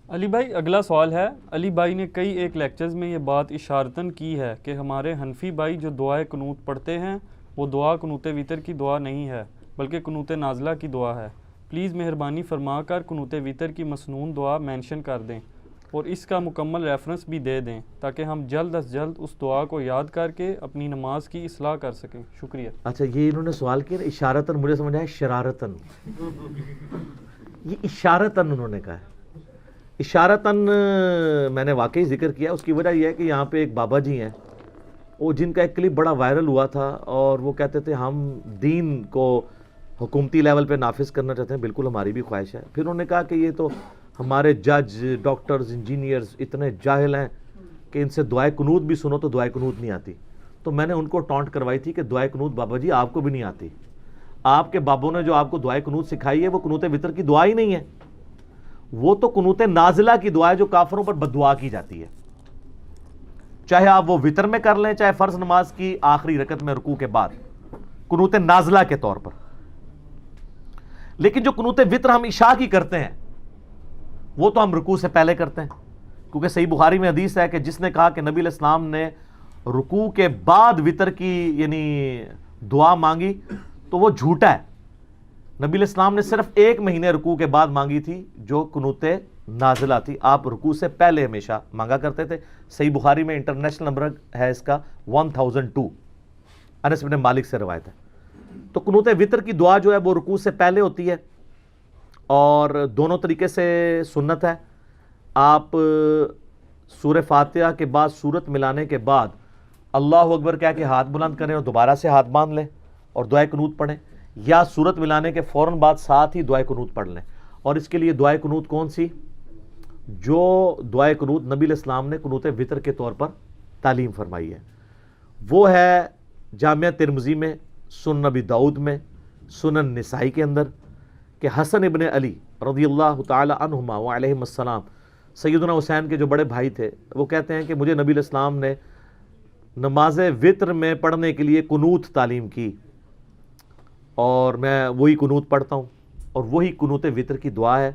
علی بھائی اگلا سوال ہے، علی بھائی نے کئی ایک لیکچرز میں یہ بات اشارتاً کی ہے کہ ہمارے حنفی بھائی جو دعائے قنوت پڑھتے ہیں وہ دعا قنوت وتر کی دعا نہیں ہے بلکہ قنوت نازلہ کی دعا ہے۔ پلیز مہربانی فرما کر قنوت وتر کی مسنون دعا مینشن کر دیں اور اس کا مکمل ریفرنس بھی دے دیں تاکہ ہم جلد از جلد اس دعا کو یاد کر کے اپنی نماز کی اصلاح کر سکیں، شکریہ۔ اچھا، یہ انہوں نے سوال کیا اشارتاً، مجھے سمجھ آیا شرارتاً، یہ اشارتاً انہوں نے کہا ہے۔ اشارتاً میں نے واقعی ذکر کیا، اس کی وجہ یہ ہے کہ یہاں پہ ایک بابا جی ہیں، وہ جن کا ایک کلپ بڑا وائرل ہوا تھا اور وہ کہتے تھے ہم دین کو حکومتی لیول پہ نافذ کرنا چاہتے ہیں، بالکل ہماری بھی خواہش ہے۔ پھر انہوں نے کہا کہ یہ تو ہمارے جج، ڈاکٹرز، انجینئرز اتنے جاہل ہیں کہ ان سے دعائے قنوت بھی سنو تو دعائے قنوت نہیں آتی۔ تو میں نے ان کو ٹانٹ کروائی تھی کہ دعائے قنوت بابا جی آپ کو بھی نہیں آتی، آپ کے بابوں نے جو آپ کو دعائے قنوت سکھائی ہے وہ قنوت وتر کی دعا ہی نہیں ہے، وہ تو قنوت نازلہ کی دعا ہے جو کافروں پر بد دعا کی جاتی ہے، چاہے آپ وہ وتر میں کر لیں چاہے فرض نماز کی آخری رکعت میں رکوع کے بعد، قنوت نازلہ کے طور پر۔ لیکن جو قنوت وتر ہم عشاء کی کرتے ہیں وہ تو ہم رکوع سے پہلے کرتے ہیں، کیونکہ صحیح بخاری میں حدیث ہے کہ جس نے کہا کہ نبی علیہ السلام نے رکوع کے بعد وتر کی یعنی دعا مانگی تو وہ جھوٹا ہے۔ نبی علیہ السلام نے صرف 1 مہینے رکوع کے بعد مانگی تھی جو قنوت نازلہ تھی، آپ رکوع سے پہلے ہمیشہ مانگا کرتے تھے۔ صحیح بخاری میں انٹرنیشنل نمبر ہے اس کا 1002، انس بن مالک سے روایت ہے۔ تو قنوت وتر کی دعا جو ہے وہ رکوع سے پہلے ہوتی ہے اور دونوں طریقے سے سنت ہے۔ آپ سورہ فاتحہ کے بعد سورت ملانے کے بعد اللہ اکبر کہہ کے ہاتھ بلند کریں اور دوبارہ سے ہاتھ باندھ لیں اور دعائے قنوت پڑھیں، یا سورت ملانے کے فوراً بعد ساتھ ہی دعائے قنوت پڑھ لیں۔ اور اس کے لیے دعائے قنوت کون سی؟ جو دعائے قنوت نبی علیہ السلام نے قنوت وتر کے طور پر تعلیم فرمائی ہے، وہ ہے جامعہ ترمذی میں، سنن نبی داؤد میں، سنن نسائی کے اندر، کہ حسن ابن علی رضی اللہ تعالی عنہما وعلیہم السلام، سیدنا حسین کے جو بڑے بھائی تھے، وہ کہتے ہیں کہ مجھے نبی علیہ السلام نے نماز وتر میں پڑھنے کے لیے قنوت تعلیم کی اور میں وہی قنوت پڑھتا ہوں، اور وہی قنوت وتر کی دعا ہے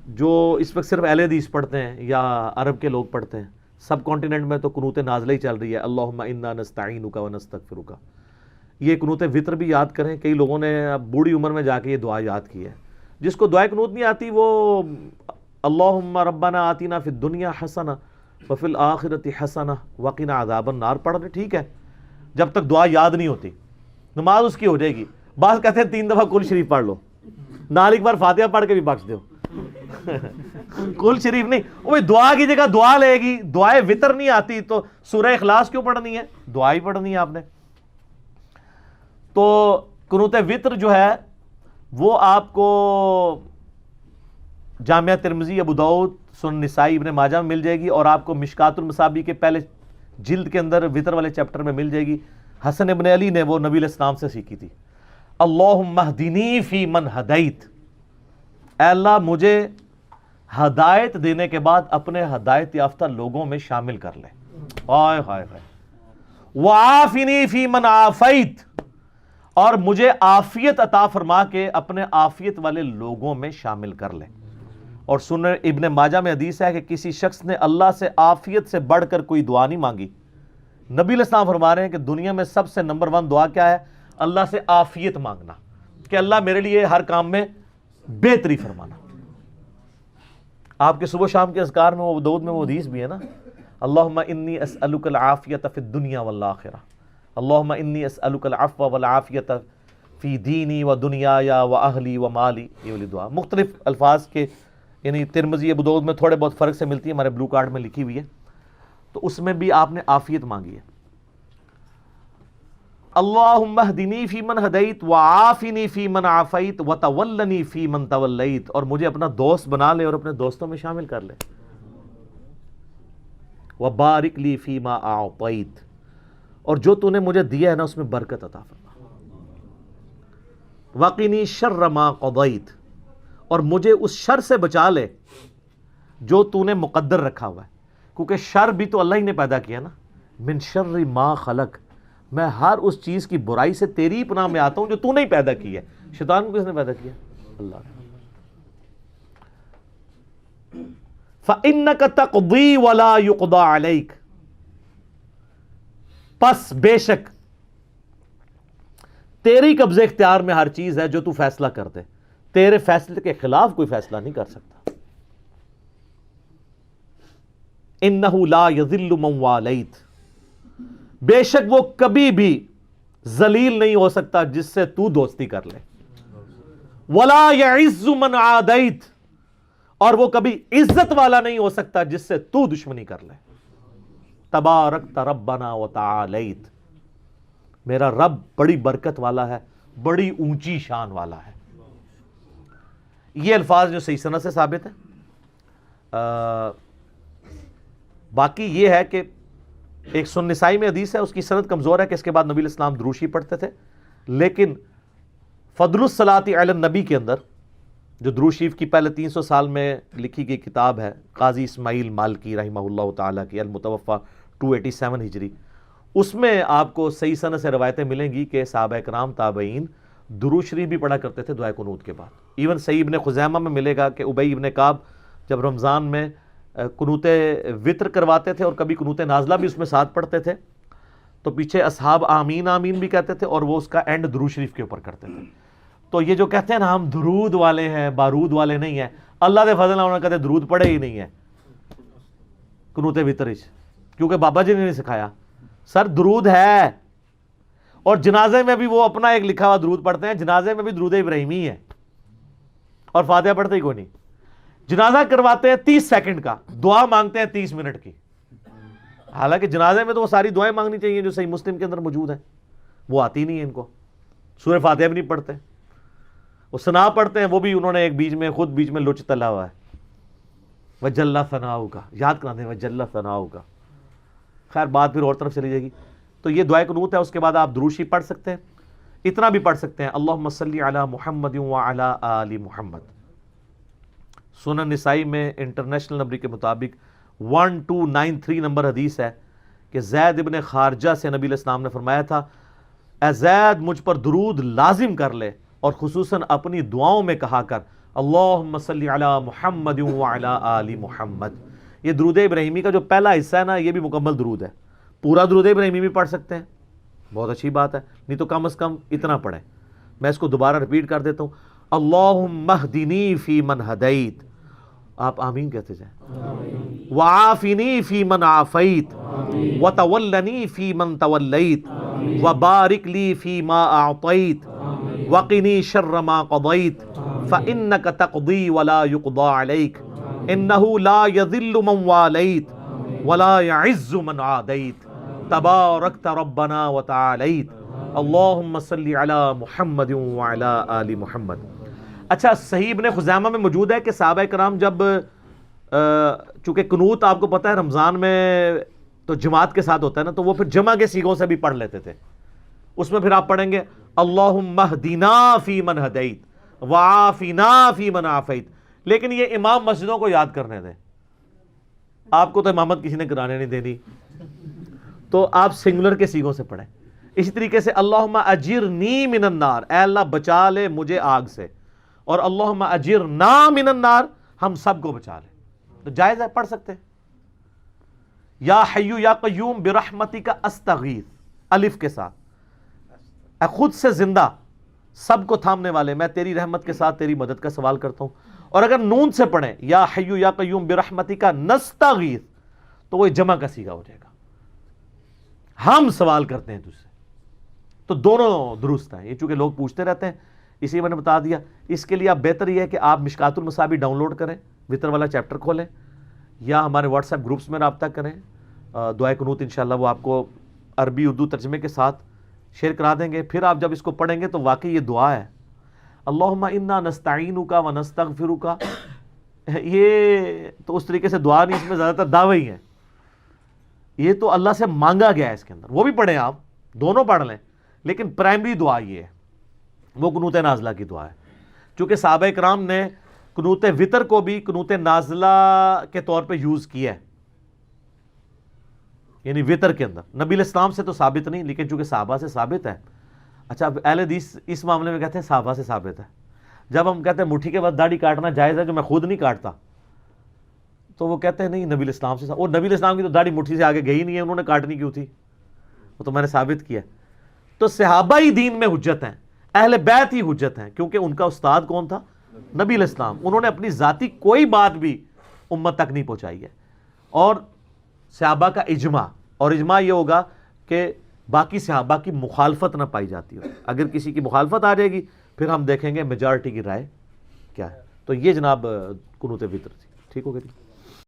جو اس وقت صرف اہل حدیث پڑھتے ہیں یا عرب کے لوگ پڑھتے ہیں۔ سب کانٹیننٹ میں تو قنوت نازلہ ہی چل رہی ہے، اللہم انا نستعینک ونستغفرک۔ یہ قنوت وتر بھی یاد کریں، کئی لوگوں نے اب بوڑھی عمر میں جا کے یہ دعا یاد کی ہے۔ جس کو دعائے قنوت نہیں آتی وہ اللہم ربنا آتنا فی الدنیا حسنہ وفی الآخرۃ حسنہ وقنا عذاب النار پڑھ لیں، ٹھیک ہے، جب تک دعا یاد نہیں ہوتی نماز اس کی ہو جائے گی۔ بعض کہتے ہیں 3 دفعہ کل شریف پڑھ لو، نال ایک بار فاتحہ پڑھ کے بھی بخش دو۔ کل شریف نہیں، وہ دعا کی جگہ دعا لے گی، دعائے وتر نہیں آتی تو سورہ اخلاص کیوں پڑھنی ہے؟ دعا ہی پڑھنی ہے آپ نے۔ تو قنوت وتر جو ہے وہ آپ کو جامعہ ترمذی، ابو داؤد، سنن نسائی، ابن ماجہ میں مل جائے گی، اور آپ کو مشکات المصابیح کے پہلے جلد کے اندر وتر والے چیپٹر میں مل جائے گی۔ حسن ابن علی نے وہ نبی علیہ السلام سے سیکھی تھی۔ اللہم اہدنی فی من ہدیت، اے اللہ مجھے ہدایت دینے کے بعد اپنے ہدایت یافتہ لوگوں میں شامل کر لے۔ ہائے ہائے ہائے۔ وعافنی فی من عافیت، اور مجھے عافیت عطا فرما کے اپنے عافیت والے لوگوں میں شامل کر لے۔ اور سنن ابن ماجہ میں حدیث ہے کہ کسی شخص نے اللہ سے عافیت سے بڑھ کر کوئی دعا نہیں مانگی۔ نبی علیہ السلام فرما رہے ہیں کہ دنیا میں سب سے نمبر 1 دعا کیا ہے؟ اللہ سے عافیت مانگنا، کہ اللہ میرے لیے ہر کام میں بہتری فرمانا۔ آپ کے صبح شام کے اذکار میں وہ دعود میں وہ حدیث بھی ہے نا، اللہم انی اسألک العافیت فی الدنیا والآخرہ، اللہم انی اسألک العفو والعافیت فی دینی و دنیایا و اہلی و مالی، یہ والی دعا مختلف الفاظ کے، یعنی ترمذی ابو داؤد میں تھوڑے بہت فرق سے ملتی ہے، ہمارے بلو کارڈ میں لکھی ہوئی ہے، تو اس میں بھی آپ نے عافیت مانگی ہے۔ اللہم اہدنی فی من ہدیت وعافنی فی من عافیت وتولنی فی من تولیت، اور مجھے اپنا دوست بنا لے اور اپنے دوستوں میں شامل کر لے۔ وبارک لی فی ما اعطیت، اور جو تو نے مجھے دیا ہے نا اس میں برکت عطا فرما۔ وقنی شر ما قضیت، اور مجھے اس شر سے بچا لے جو تو نے مقدر رکھا ہوا ہے، کیونکہ شر بھی تو اللہ ہی نے پیدا کیا نا۔ من شر ما خلق، میں ہر اس چیز کی برائی سے تیری پناہ میں آتا ہوں جو تو نے ہی پیدا کی ہے۔ شیطان کو کس نے پیدا کیا؟ اللہ نے۔ فَإِنَّكَ تَقْضِي وَلَا يُقْضَى عَلَيْكَ، پس بے شک تیری قبضے اختیار میں ہر چیز ہے جو تو فیصلہ کر دے، تیرے فیصلے کے خلاف کوئی فیصلہ نہیں کر سکتا۔ اِنَّهُ لَا يَذِلُّ مَنْ وَالَيْتَ، بے شک وہ کبھی بھی ذلیل نہیں ہو سکتا جس سے تو دوستی کر لے، وَلَا يَعِزُّ مَنْ عَادَيْتَ، اور وہ کبھی عزت والا نہیں ہو سکتا جس سے تو دشمنی کر لے۔ تبارکت ربنا وتعالیت، میرا رب بڑی برکت والا ہے، بڑی اونچی شان والا ہے۔ یہ الفاظ جو صحیح سند سے ثابت ہے۔ باقی یہ ہے کہ ایک سنن نسائی میں حدیث ہے، اس کی سند کمزور ہے کہ اس کے بعد نبی علیہ السلام دروشی پڑھتے تھے، لیکن فضل الصلاۃ علی النبی کے اندر جو درود شریف کی پہلے 300 سال میں لکھی گئی کتاب ہے قاضی اسماعیل مالکی رحمہ اللہ تعالیٰ کی، المتوفیٰ 287 ہجری، اس میں آپ کو صحیح سند سے روایتیں ملیں گی کہ صحابہ کرام تابعین درود شریف بھی پڑھا کرتے تھے دعائے قنوت کے بعد۔ ایون صحیح ابن خزیمہ میں ملے گا کہ ابی ابن کعب جب رمضان میں قنوت وطر کرواتے تھے اور کبھی قنوت نازلہ بھی اس میں ساتھ پڑھتے تھے، تو پیچھے اصحاب آمین آمین بھی کہتے تھے اور وہ اس کا اینڈ درود شریف کے اوپر کرتے تھے۔ تو یہ جو کہتے ہیں نا ہم درود والے ہیں، بارود والے نہیں ہیں، اللہ دے فضل نال کہتے درود پڑھے ہی نہیں ہے قنوت وطر، کیونکہ بابا جی نے نہیں سکھایا۔ سر درود ہے، اور جنازے میں بھی وہ اپنا ایک لکھا ہوا درود پڑھتے ہیں، جنازے میں بھی درود ابراہیمی ہے، اور فاتحہ پڑھتے ہی کوئی نہیں۔ جنازہ کرواتے ہیں 30 سیکنڈ کا، دعا مانگتے ہیں 30 منٹ کی، حالانکہ جنازے میں تو وہ ساری دعائیں مانگنی چاہیے جو صحیح مسلم کے اندر موجود ہیں، وہ آتی نہیں ہے ان کو۔ سورہ فاتحہ بھی نہیں پڑھتے، وہ ثنا پڑھتے ہیں، وہ بھی انہوں نے ایک بیچ میں لچ تلا ہوا ہے، وجل ثناؤ کا یاد کراتے ہیں، وجل ثناؤ کا۔ خیر بات پھر اور طرف چلی جائے گی۔ تو یہ دعائے قنوت ہے، اس کے بعد آپ درود شریف پڑھ سکتے ہیں، اتنا بھی پڑھ سکتے ہیں اللہم صلی علی محمد وعلی آل محمد۔ سنن نسائی میں انٹرنیشنل نمبر کے مطابق 1293 نمبر حدیث ہے کہ زید ابن خارجہ سے نبی علیہ السلام نے فرمایا تھا، اے زید مجھ پر درود لازم کر لے، اور خصوصاً اپنی دعاؤں میں کہا کر اللہم صلی علی محمد وعلی آل محمد۔ یہ درود ابراہیمی کا جو پہلا حصہ ہے نا، یہ بھی مکمل درود ہے، پورا درود ابراہیمی بھی پڑھ سکتے ہیں، بہت اچھی بات ہے، نہیں تو کم از کم اتنا پڑھیں۔ میں اس کو دوبارہ رپیٹ کر دیتا ہوں، اللہم اہدنی فی من ہدیت، آپ آمین کہتے جائیں، وعافنی فی من عافیت، وتولنی فی من تولیت، وبارک لی فی ما اعطیت، وقنی شر ما قضیت، فإنک تقضی ولا یقضى علیک، انہ لا یذل من والیت ولا یعز من عادیت، تبارکت ربنا وتعالیت، اللہم صلی علی محمد وعلی آل محمد۔ اچھا، صحیح ابن خزیمہ میں موجود ہے کہ صحابہ کرام جب چونکہ قنوت آپ کو پتہ ہے رمضان میں تو جماعت کے ساتھ ہوتا ہے نا، تو وہ پھر جمع کے سیغوں سے بھی پڑھ لیتے تھے۔ اس میں پھر آپ پڑھیں گے اللہم اہدنا فی من ہدیت وعافنا فی من عافیت، لیکن یہ امام مسجدوں کو یاد کرنے دیں، آپ کو تو امامت کسی نے کرانے نہیں دینی، تو آپ سنگولر کے سیغوں سے پڑھیں۔ اسی طریقے سے اللہم اجرنی من النار، اے اللہ بچا لے مجھے آگ سے، اور اللہم اجرنا من النار، ہم سب کو بچا لے، تو جائز ہے، پڑھ سکتے ہیں۔ یا حیو یا قیوم برحمتک استغیث، الف کے ساتھ، اے خود سے زندہ سب کو تھامنے والے، میں تیری رحمت کے ساتھ تیری مدد کا سوال کرتا ہوں۔ اور اگر نون سے پڑھیں یا حیو یا قیوم برحمتک نستغیث، تو وہ جمع کا صیغہ ہو جائے گا، ہم سوال کرتے ہیں تجھ سے، تو دونوں درست ہیں۔ یہ چونکہ لوگ پوچھتے رہتے ہیں اس لیے میں نے بتا دیا۔ اس کے لیے آپ بہتر یہ ہے کہ آپ مشکات المصابیح ڈاؤن لوڈ کریں، وطر والا چیپٹر کھولیں، یا ہمارے واٹس ایپ گروپس میں رابطہ کریں۔ دعائے قنوت انشاءاللہ وہ آپ کو عربی اردو ترجمے کے ساتھ شیئر کرا دیں گے۔ پھر آپ جب اس کو پڑھیں گے تو واقعی یہ دعا ہے، اللہم انا نستعینک و نستغفرک، یہ تو اس طریقے سے دعا نہیں، اس میں زیادہ تر دعوے ہی ہیں، یہ تو اللہ سے مانگا گیا ہے اس کے اندر، وہ بھی پڑھیں، آپ دونوں پڑھ لیں، لیکن پرائمری دعا یہ ہے، وہ قنوت نازلہ کی دعا ہے۔ چونکہ صحابہ کرام نے قنوت وطر کو بھی قنوت نازلہ کے طور پہ یوز کیا ہے، یعنی وطر کے اندر۔ نبی علیہ السلام سے تو ثابت نہیں، لیکن چونکہ صحابہ سے ثابت ہے۔ اچھا، اب اہل حدیث اس معاملے میں کہتے ہیں صحابہ سے ثابت ہے۔ جب ہم کہتے ہیں مٹھی کے بعد داڑھی کاٹنا جائز ہے، جو میں خود نہیں کاٹتا، تو وہ کہتے ہیں نہیں نبی الاسلام سے، اور نبی الاسلام کی تو داڑھی مٹھی سے آگے گئی نہیں ہے، انہوں نے کاٹنی کیوں تھی؟ وہ تو میں نے ثابت کیا۔ تو صحابہ ہی دین میں حجت ہیں، اہل بیت ہی حجت ہیں، کیونکہ ان کا استاد کون تھا؟ نبی الاسلام۔ انہوں نے اپنی ذاتی کوئی بات بھی امت تک نہیں پہنچائی ہے۔ اور صحابہ کا اجماع، اور اجماع یہ ہوگا کہ باقی صحابہ کی مخالفت نہ پائی جاتی ہو۔ اگر کسی کی مخالفت آ جائے گی پھر ہم دیکھیں گے میجارٹی کی رائے کیا ہے۔ تو یہ جناب قنوت وتر تھی، ٹھیک ہو گئی؟